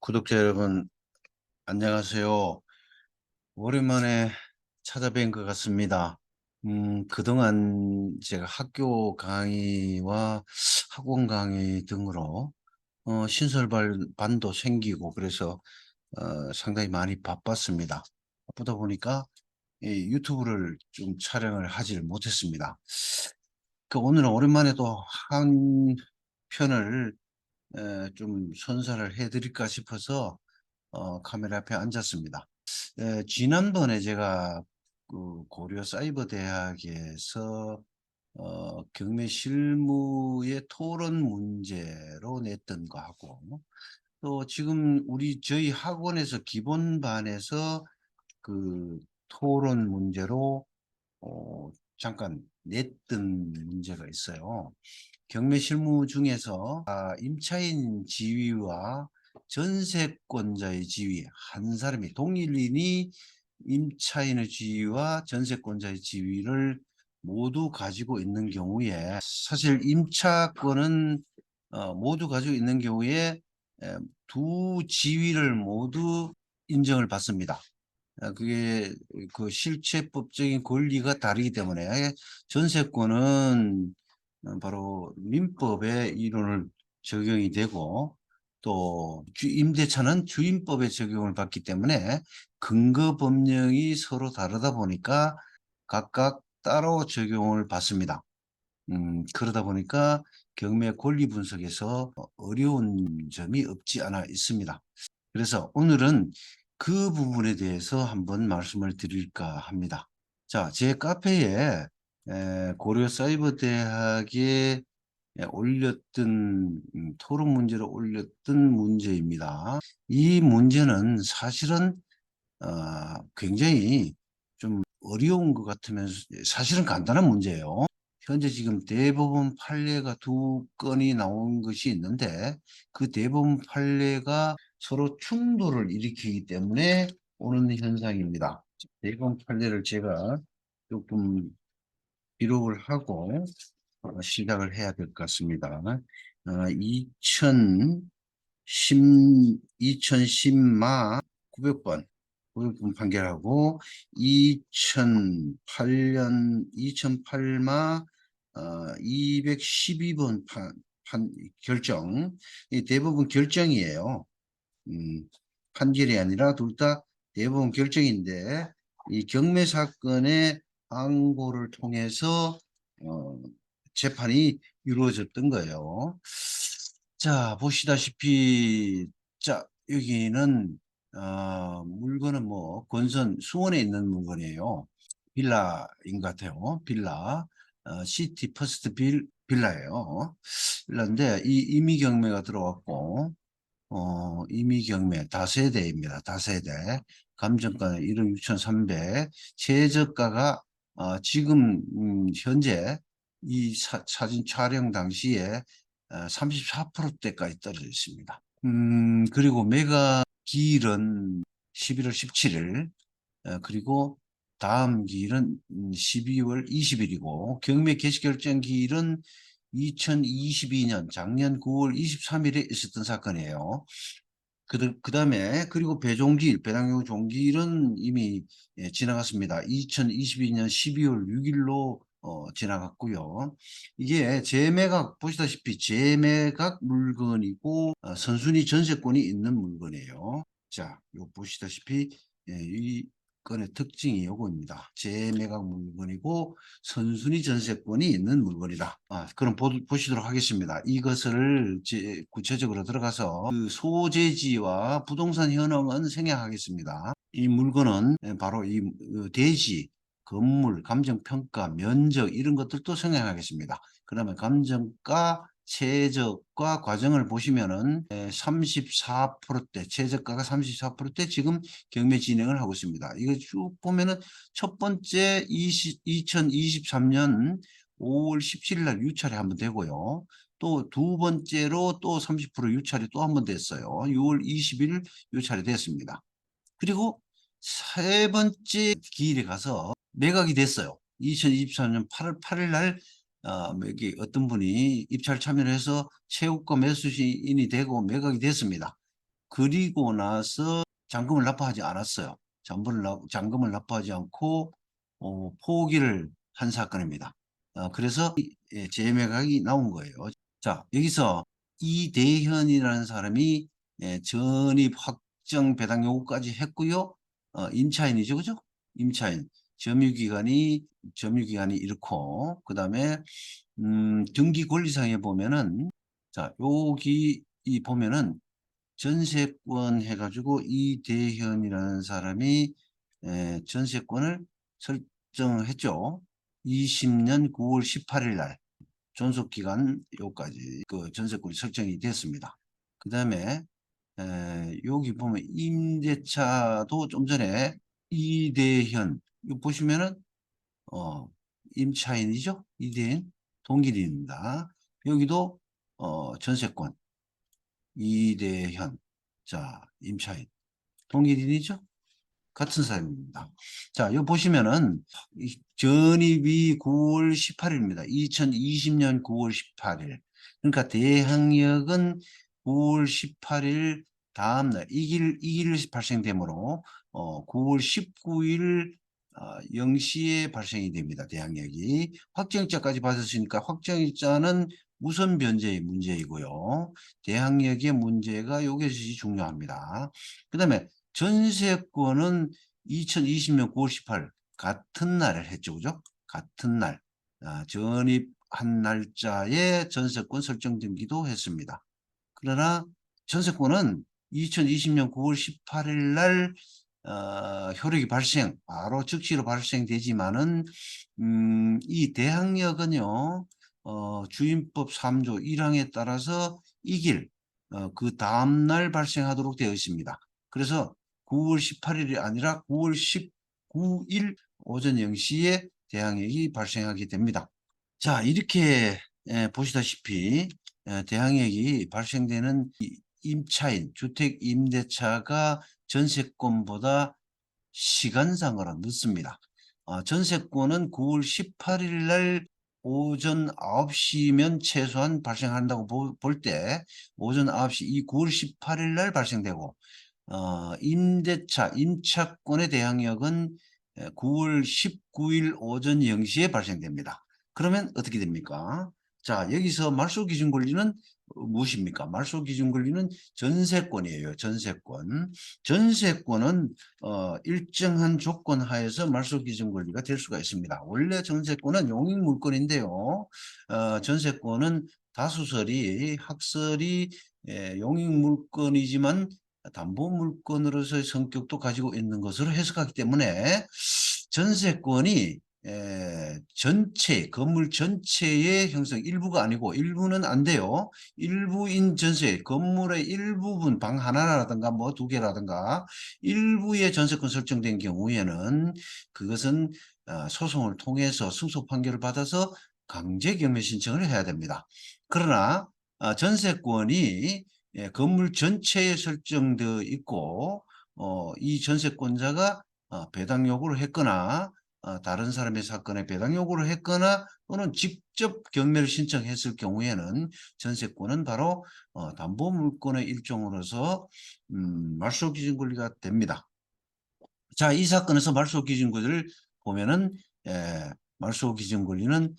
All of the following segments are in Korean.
구독자 여러분, 안녕하세요. 오랜만에 찾아뵌 것 같습니다. 그동안 제가 학교 강의와 학원 강의 등으로 신설반도 생기고 그래서 상당히 많이 바빴습니다. 바쁘다 보니까 이 유튜브를 좀 촬영을 하질 못했습니다. 오늘은 오랜만에 또 한 편을 좀 선사를 해드릴까 싶어서 카메라 앞에 앉았습니다. 지난번에 제가 그 고려 사이버대학에서 경매 실무의 토론 문제로 냈던 거하고 또 지금 저희 학원에서 기본반에서 그 토론 문제로 잠깐 냈던 문제가 있어요. 경매 실무 중에서 임차인 지위와 전세권자의 지위, 한 사람이 동일인이 임차인의 지위와 전세권자의 지위를 모두 가지고 있는 경우에 사실 임차권은 모두 가지고 있는 경우에 두 지위를 모두 인정을 받습니다. 그게 그 실체법적인 권리가 다르기 때문에 전세권은 바로 민법의 이론을 적용이 되고 또 임대차는 주임법의 적용을 받기 때문에 근거 법령이 서로 다르다 보니까 각각 따로 적용을 받습니다. 그러다 보니까 경매 권리 분석에서 어려운 점이 없지 않아 있습니다. 그래서 오늘은 그 부분에 대해서 한번 말씀을 드릴까 합니다. 자, 제 카페에 고려 사이버대학에 올렸던 토론 문제로 올렸던 문제입니다. 이 문제는 사실은 굉장히 좀 어려운 것 같으면서 사실은 간단한 문제예요. 현재 지금 대법원 판례가 두 건이 나온 것이 있는데 그 대법원 판례가 서로 충돌을 일으키기 때문에 오는 현상입니다. 대법원 판례를 제가 조금 기록을 하고 시작을 해야 될 것 같습니다. 2010마 900번 판결하고 2008마 212번 결정. 이 대부분 결정이에요. 판결이 아니라 둘 다 대부분 결정인데 이 경매 사건의 항고를 통해서 재판이 이루어졌던 거예요. 자, 보시다시피 자, 여기는 물건은 뭐 권선 수원에 있는 물건이에요. 빌라인 것 같아요. 빌라. 시티 퍼스트 빌라예요. 빌라인데 이 임의 경매가 들어왔고 임의경매 다세대입니다. 다세대. 감정가는 1억 6,300. 최저가가 지금 현재 이 사진 촬영 당시에 34%대까지 떨어져 있습니다. 그리고 매각 기일은 11월 17일, 그리고 다음 기일은 12월 20일이고 경매 개시 결정 기일은 2022년 작년 9월 23일에 있었던 사건이에요. 그 다음에 그리고 배당료 종기일은 이미 지나갔습니다. 2022년 12월 6일로 지나갔고요. 이게 재매각 보시다시피 재매각 물건이고 선순위 전세권이 있는 물건이에요. 자, 요 보시다시피 이 건의 특징이 요거입니다. 재매각 물건이고 선순위 전세권이 있는 물건이다. 그럼 보시도록 하겠습니다. 이것을 구체적으로 들어가서 그 소재지와 부동산 현황은 생략하겠습니다. 이 물건은 바로 이 대지, 건물, 감정평가, 면적 이런 것들도 생략하겠습니다. 그러면 감정가, 최저가 과정을 보시면은 34%대, 최저가가 34%대 지금 경매 진행을 하고 있습니다. 이거 쭉 보면은 첫 번째 2023년 5월 17일 날 유찰이 한번 되고요. 또 두 번째로 또 30% 유찰이 또 한 번 됐어요. 6월 20일 유찰이 됐습니다. 그리고 세 번째 기일에 가서 매각이 됐어요. 2023년 8월 8일 날 여기 어떤 분이 입찰 참여를 해서 최고가 매수인이 되고 매각이 됐습니다. 그리고 나서 잔금을 납부하지 않았어요. 잔금을 납부하지 않고 포기를 한 사건입니다. 그래서 재매각이 나온 거예요. 자, 여기서 이대현이라는 사람이 전입 확정 배당 요구까지 했고요. 임차인이죠, 그죠? 임차인. 점유기간이 이렇고, 그 다음에 등기 권리상에 보면은, 자, 여기 보면은 전세권 해가지고 이대현이라는 사람이 전세권을 설정했죠. 20년 9월 18일 날 존속기간 요까지 그 전세권이 설정이 됐습니다. 그 다음에 여기 보면 임대차도 좀 전에 이대현 이거 보시면은 임차인이죠. 이대현 동일인입니다. 여기도 전세권 이대현 자 임차인 동일인이죠. 같은 사람입니다. 자, 여기 보시면은 전입이 9월 18일입니다. 2020년 9월 18일. 그러니까 대항력은 9월 18일 다음날 이길 발생되므로 9월 19일 0시에 발생이 됩니다. 대항력이. 확정일자까지 받았으니까 확정일자는 우선 변제의 문제이고요. 대항력의 문제가 여기서 중요합니다. 그 다음에 전세권은 2020년 9월 18일 같은 날을 했죠. 그죠? 같은 날 전입한 날짜에 전세권 설정 등기도 했습니다. 그러나 전세권은 2020년 9월 18일 날 효력이 바로 즉시로 발생되지만은 이 대항력은요 주임법 3조 1항에 따라서 이길 그 다음날 발생하도록 되어 있습니다. 그래서 9월 18일이 아니라 9월 19일 오전 0시에 대항력이 발생하게 됩니다. 자, 이렇게 보시다시피 대항력이 발생되는 임차인, 주택 임대차가 전세권보다 시간상으로 늦습니다. 전세권은 9월 18일 날 오전 9시면 최소한 발생한다고 볼 때 오전 9시 이 9월 18일 날 발생되고 임차권의 대항력은 9월 19일 오전 0시에 발생됩니다. 그러면 어떻게 됩니까? 자, 여기서 말소기준 권리는 무엇입니까? 말소기준 권리는 전세권이에요. 전세권. 전세권은 일정한 조건 하에서 말소기준 권리가 될 수가 있습니다. 원래 전세권은 용익물건인데요. 전세권은 다수설이 학설이 용익물건이지만 담보물건으로서의 성격도 가지고 있는 것으로 해석하기 때문에 전세권이 건물 전체의 형성, 일부가 아니고 일부는 안 돼요. 일부인 전세, 건물의 일부분, 방 하나라든가 뭐 두 개라든가 일부의 전세권 설정된 경우에는 그것은 소송을 통해서 승소 판결을 받아서 강제경매 신청을 해야 됩니다. 그러나 전세권이 건물 전체에 설정되어 있고 이 전세권자가 배당 요구를 했거나 다른 사람의 사건에 배당 요구를 했거나 또는 직접 경매를 신청했을 경우에는 전세권은 바로 담보물권의 일종으로서 말소기준권리가 됩니다. 자, 이 사건에서 말소기준권리를 보면은 말소기준권리는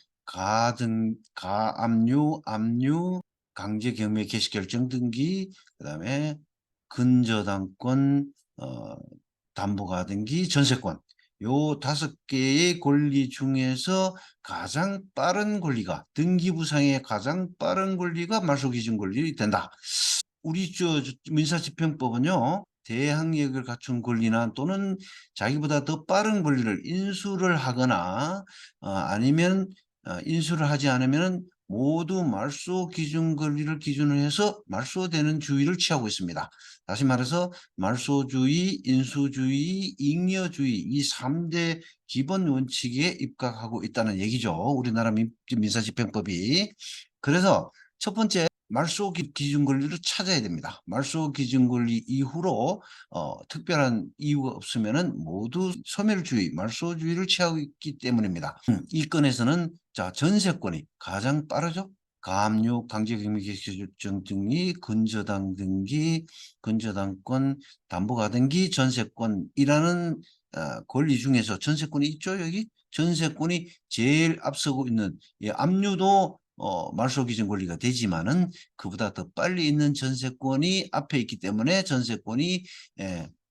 가압류, 압류, 강제경매 개시결정 등기, 그 다음에 근저당권, 담보가등기, 전세권 요 5개의 권리 중에서 가장 빠른 권리가 등기부상의 가장 빠른 권리가 말소기준 권리 된다. 우리 민사집행법은요. 대항력을 갖춘 권리나 또는 자기보다 더 빠른 권리를 인수를 하거나 아니면 인수를 하지 않으면 모두 말소 기준 권리를 기준으로 해서 말소되는 주의를 취하고 있습니다. 다시 말해서 말소주의, 인수주의, 잉여주의 이 3대 기본 원칙에 입각하고 있다는 얘기죠. 우리나라 민사집행법이. 그래서 첫 번째 말소 기준 권리를 찾아야 됩니다. 말소 기준 권리 이후로 특별한 이유가 없으면은 모두 소멸주의, 말소주의를 취하고 있기 때문입니다. 이 건에서는 자 전세권이 가장 빠르죠. 가압류, 강제격리결정 등이 근저당 등기, 근저당권, 담보가등기, 전세권이라는 권리 중에서 전세권이 있죠, 여기? 전세권이 제일 앞서고 있는, 예, 압류도 말소기준 권리가 되지만은 그보다 더 빨리 있는 전세권이 앞에 있기 때문에 전세권이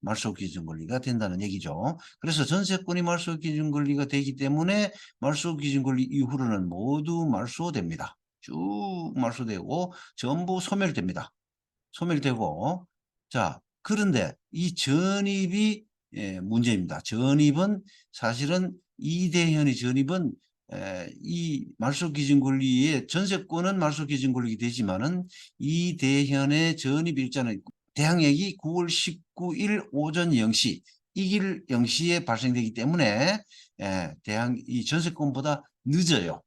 말소기준 권리가 된다는 얘기죠. 그래서 전세권이 말소기준 권리가 되기 때문에 말소기준 권리 이후로는 모두 말소됩니다. 쭉 말소되고 전부 소멸됩니다. 소멸되고, 자, 그런데 이 전입이 문제입니다. 전입은 사실은 이대현의 전입은 이 말소기준권리의 전세권은 말소기준권리가 되지만은 이대현의 전입 일자는 대항력이 9월 19일 오전 0시 이길 0시에 발생되기 때문에 이 전세권보다 늦어요.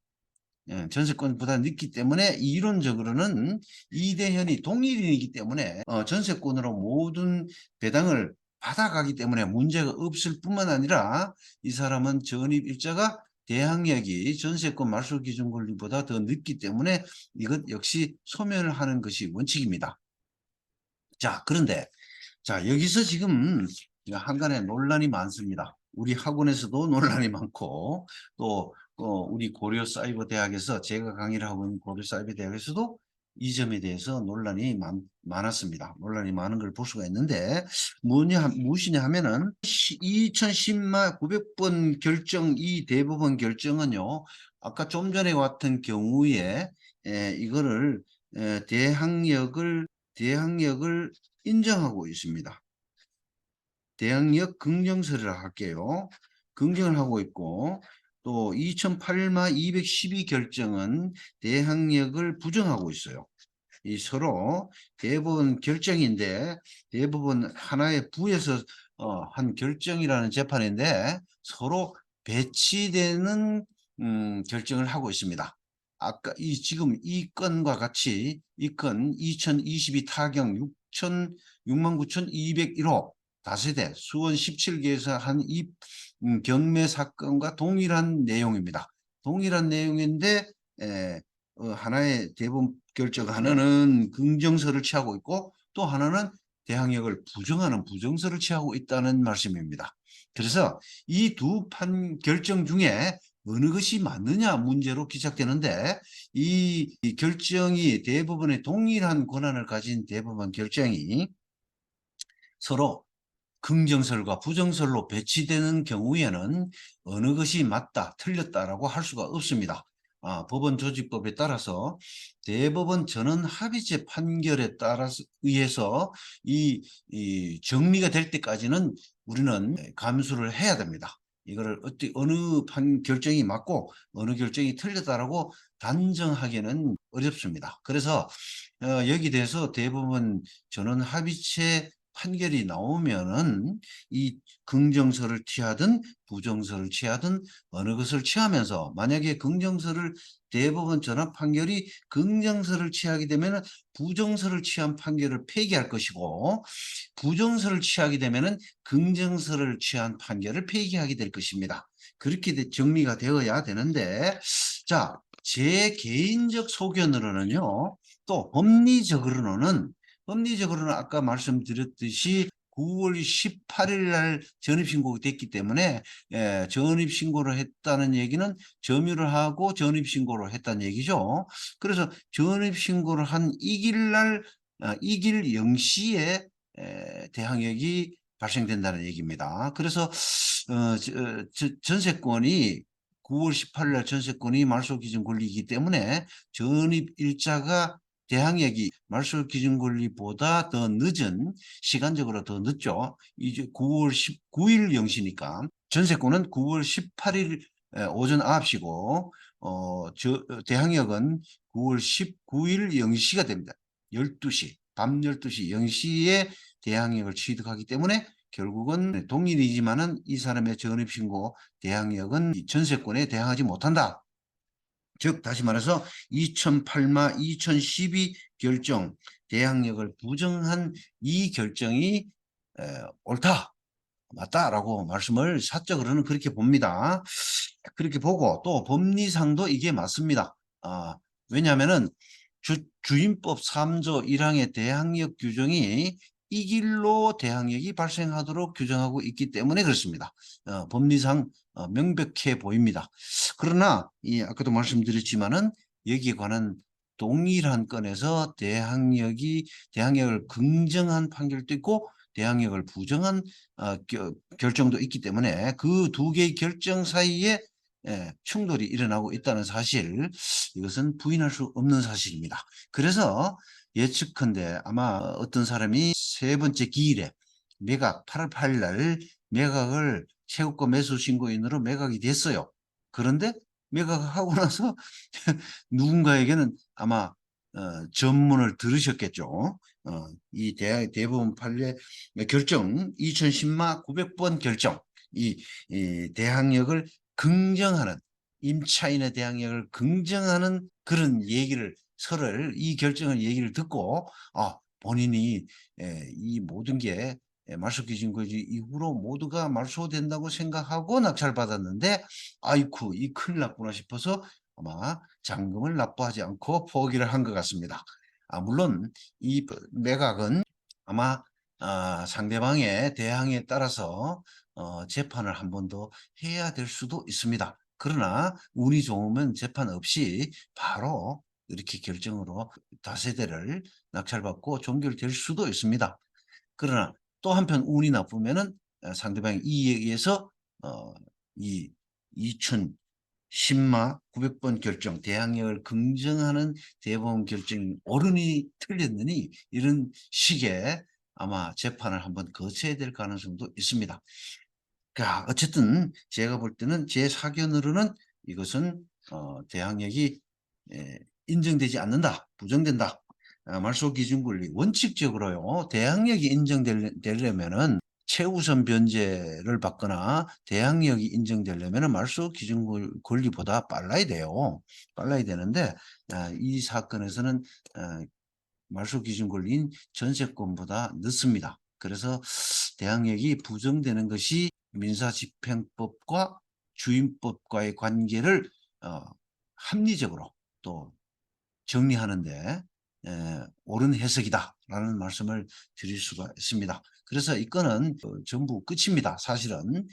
전세권보다 늦기 때문에 이론적으로는 이대현이 동일인이기 때문에 전세권으로 모든 배당을 받아가기 때문에 문제가 없을 뿐만 아니라 이 사람은 전입일자가 대항력이 전세권 말소기준권리보다 더 늦기 때문에 이것 역시 소멸을 하는 것이 원칙입니다. 자, 그런데 자, 여기서 지금 한간에 논란이 많습니다. 우리 학원에서도 논란이 많고 또 우리 고려사이버대학에서 제가 강의를 하고 있는 고려사이버대학에서도 이 점에 대해서 논란이 많았습니다. 논란이 많은 걸 볼 수가 있는데 무엇이냐 하면은 2010만 900번 결정 이 대법원 결정은요. 아까 좀 전에 왔던 경우에 이거를 대항력을 인정하고 있습니다. 대항력 긍정서를 할게요. 긍정을 하고 있고 또 2008마 212 결정은 대항력을 부정하고 있어요. 이 서로 대법원 결정인데 대법원 하나의 부에서 한 결정이라는 재판인데 서로 배치되는 결정을 하고 있습니다. 아까 지금 이 건과 같이 이 건 2022 타경 69,201호 다세대 수원 17개에서 한 이 경매 사건과 동일한 내용입니다. 동일한 내용인데 하나의 대법원 결정 하나는 긍정서를 취하고 있고 또 하나는 대항력을 부정하는 부정서를 취하고 있다는 말씀입니다. 그래서 이 두 판 결정 중에 어느 것이 맞느냐 문제로 기착되는데 이 결정이 대법원의 동일한 권한을 가진 대법원 결정이 서로 긍정설과 부정설로 배치되는 경우에는 어느 것이 맞다, 틀렸다라고 할 수가 없습니다. 법원 조직법에 따라서 대법원 전원 합의체 판결에 따라서 의해서 이 정리가 될 때까지는 우리는 감수를 해야 됩니다. 이거를 어느 결정이 맞고 어느 결정이 틀렸다라고 단정하기는 어렵습니다. 그래서 여기 대해서 대법원 전원 합의체 판결이 나오면은 이 긍정서를 취하든 부정서를 취하든 어느 것을 취하면서 만약에 긍정서를 대법원 전합 판결이 긍정서를 취하게 되면은 부정서를 취한 판결을 폐기할 것이고 부정서를 취하게 되면은 긍정서를 취한 판결을 폐기하게 될 것입니다. 그렇게 정리가 되어야 되는데 자, 제 개인적 소견으로는요. 또 법리적으로는 아까 말씀드렸듯이 9월 18일 날 전입신고가 됐기 때문에 전입신고를 했다는 얘기는 점유를 하고 전입신고를 했다는 얘기죠. 그래서 전입신고를 한 이길 날 이길 0시에 대항력이 발생된다는 얘기입니다. 그래서 전세권이 9월 18일 날 전세권이 말소기준 권리이기 때문에 전입일자가 대항력이 말소기준 권리보다 더 늦은 시간적으로 더 늦죠. 이제 9월 19일 0시니까 전세권은 9월 18일 오전 9시고 대항력은 9월 19일 0시가 됩니다. 12시 밤 12시 0시에 대항력을 취득하기 때문에 결국은 동일이지만은 이 사람의 전입신고 대항력은 전세권에 대항하지 못한다. 즉 다시 말해서 2008마 2012 결정 대항력을 부정한 이 결정이 옳다. 맞다라고 말씀을 사적으로는 그렇게 봅니다. 그렇게 보고 또 법리상도 이게 맞습니다. 왜냐하면은 주임법 3조 1항의 대항력 규정이 이 길로 대항력이 발생하도록 규정하고 있기 때문에 그렇습니다. 법리상 명백해 보입니다. 그러나 아까도 말씀드렸지만은 여기에 관한 동일한 건에서 대항력을 긍정한 판결도 있고 대항력을 부정한 결정도 있기 때문에 그 두 개의 결정 사이에 충돌이 일어나고 있다는 사실, 이것은 부인할 수 없는 사실입니다. 그래서 예측컨대 아마 어떤 사람이 세 번째 기일에 매각 8월 8일 날 매각을 최고가 매수 신고인으로 매각이 됐어요. 그런데 매각을 하고 나서 누군가에게는 아마 전문을 들으셨겠죠. 이 대법원 판례 결정 2010마 900번 결정, 이 대항력을 긍정하는, 임차인의 대항력을 긍정하는 그런 얘기를, 설을, 이 결정을 얘기를 듣고 본인이 이 모든 게 말소기준거지 이후로 모두가 말소된다고 생각하고 낙찰 받았는데 아이쿠 이 큰일 났구나 싶어서 아마 잔금을 납부하지 않고 포기를 한 것 같습니다. 물론 이 매각은 아마 상대방의 대항에 따라서 재판을 한 번 더 해야 될 수도 있습니다. 그러나 운이 좋으면 재판 없이 바로 이렇게 결정으로 다세대를 낙찰받고 종결될 수도 있습니다. 그러나 또 한편 운이 나쁘면은 상대방의 이의에 의해서 이 2010마 900번 결정, 대항력을 긍정하는 대법원 결정이 옳으니 틀렸느니 이런 식의 아마 재판을 한번 거쳐야 될 가능성도 있습니다. 그러니까 어쨌든 제가 볼 때는 제 사견으로는 이것은 대항력이 인정되지 않는다, 부정된다. 말소기준권리 원칙적으로요, 대항력이 인정되려면은 최우선 변제를 받거나 대항력이 인정되려면 말소기준권리보다 빨라야 돼요. 빨라야 되는데 이 사건에서는 말소기준권리인 전세권보다 늦습니다. 그래서 대항력이 부정되는 것이 민사집행법과 주임법과의 관계를 합리적으로 또 정리하는데 옳은 해석이다라는 말씀을 드릴 수가 있습니다. 그래서 이 건은 전부 끝입니다. 사실은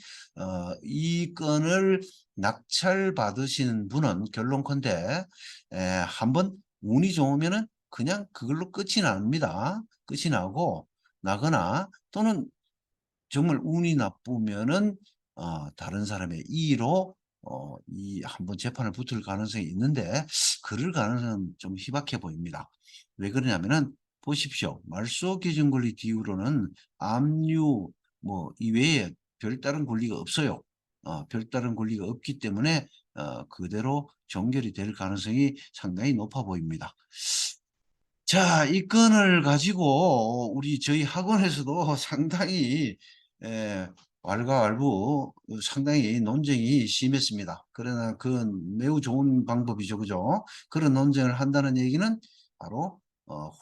이 건을 낙찰받으신 분은 결론컨대 한번 운이 좋으면은 그냥 그걸로 끝이 납니다. 끝이 나고 나거나 또는 정말 운이 나쁘면은 다른 사람의 이의로 이 한번 재판을 붙을 가능성이 있는데 그럴 가능성은 좀 희박해 보입니다. 왜 그러냐면은 보십시오. 말소기준권리 뒤로는 압류 뭐 이외에 별다른 권리가 없어요. 별다른 권리가 없기 때문에 그대로 종결이 될 가능성이 상당히 높아 보입니다. 자, 이 건을 가지고 저희 학원에서도 상당히 왈가왈부 상당히 논쟁이 심했습니다. 그러나 그건 매우 좋은 방법이죠. 그죠? 그런 논쟁을 한다는 얘기는 바로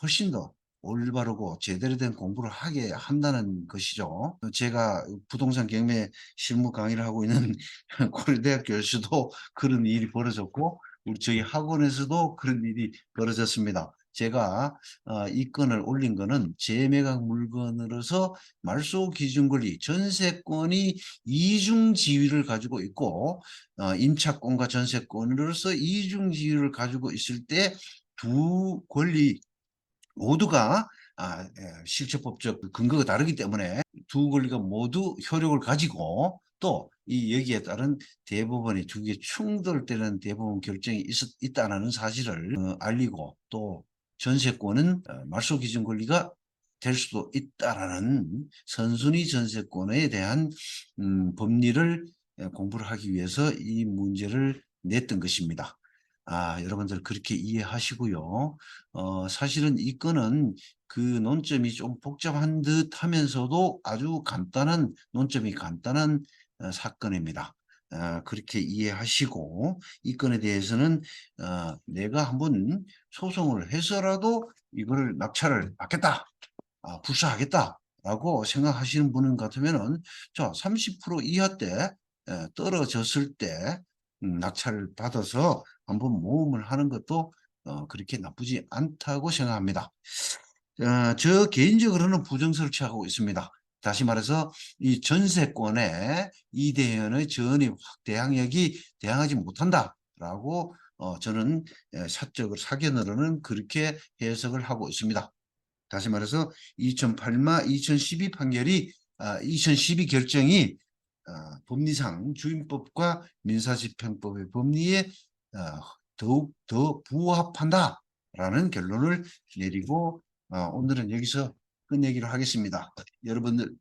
훨씬 더 올바르고 제대로 된 공부를 하게 한다는 것이죠. 제가 부동산 경매 실무 강의를 하고 있는 고려대학 교수도 그런 일이 벌어졌고 저희 학원에서도 그런 일이 벌어졌습니다. 제가 이 건을 올린 거는 재매각 물건으로서 말소기준권리 전세권이 이중 지위를 가지고 있고 임차권과 전세권으로서 이중 지위를 가지고 있을 때 두 권리 모두가 실체법적 근거가 다르기 때문에 두 권리가 모두 효력을 가지고 또 이 여기에 따른 대법원의 두 개 충돌되는 대법원 결정이 있다는 사실을 알리고 또 전세권은 말소기준 권리가 될 수도 있다라는 선순위 전세권에 대한 법리를 공부를 하기 위해서 이 문제를 냈던 것입니다. 여러분들 그렇게 이해하시고요. 사실은 이 건은 그 논점이 좀 복잡한 듯 하면서도 아주 간단한 논점이 간단한 사건입니다. 그렇게 이해하시고 이 건에 대해서는 내가 한번 소송을 해서라도 이거를 낙찰을 받겠다, 불사하겠다라고 생각하시는 분은 같으면은 자, 30% 이하 때 떨어졌을 때 낙찰을 받아서 한번 모험을 하는 것도 그렇게 나쁘지 않다고 생각합니다. 저 개인적으로는 부정설을 취하고 있습니다. 다시 말해서 이 전세권에 이대현의 전입 대항력이 대항하지 못한다라고 저는 사견으로는 그렇게 해석을 하고 있습니다. 다시 말해서 2012 판결이 2012 결정이 법리상 주임법과 민사집행법의 법리에 더욱 더 부합한다라는 결론을 내리고 오늘은 여기서 끝내기로 하겠습니다. 여러분들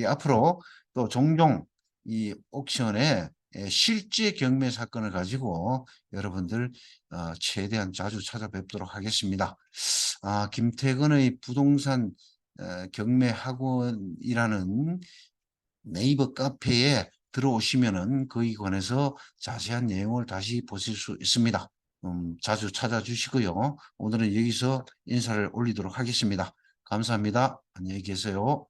앞으로 또 종종 이 옥션의 실제 경매 사건을 가지고 여러분들 최대한 자주 찾아뵙도록 하겠습니다. 김태건의 부동산 경매 학원이라는 네이버 카페에 들어오시면은 거기 관해서 자세한 내용을 다시 보실 수 있습니다. 자주 찾아주시고요. 오늘은 여기서 인사를 올리도록 하겠습니다. 감사합니다. 안녕히 계세요.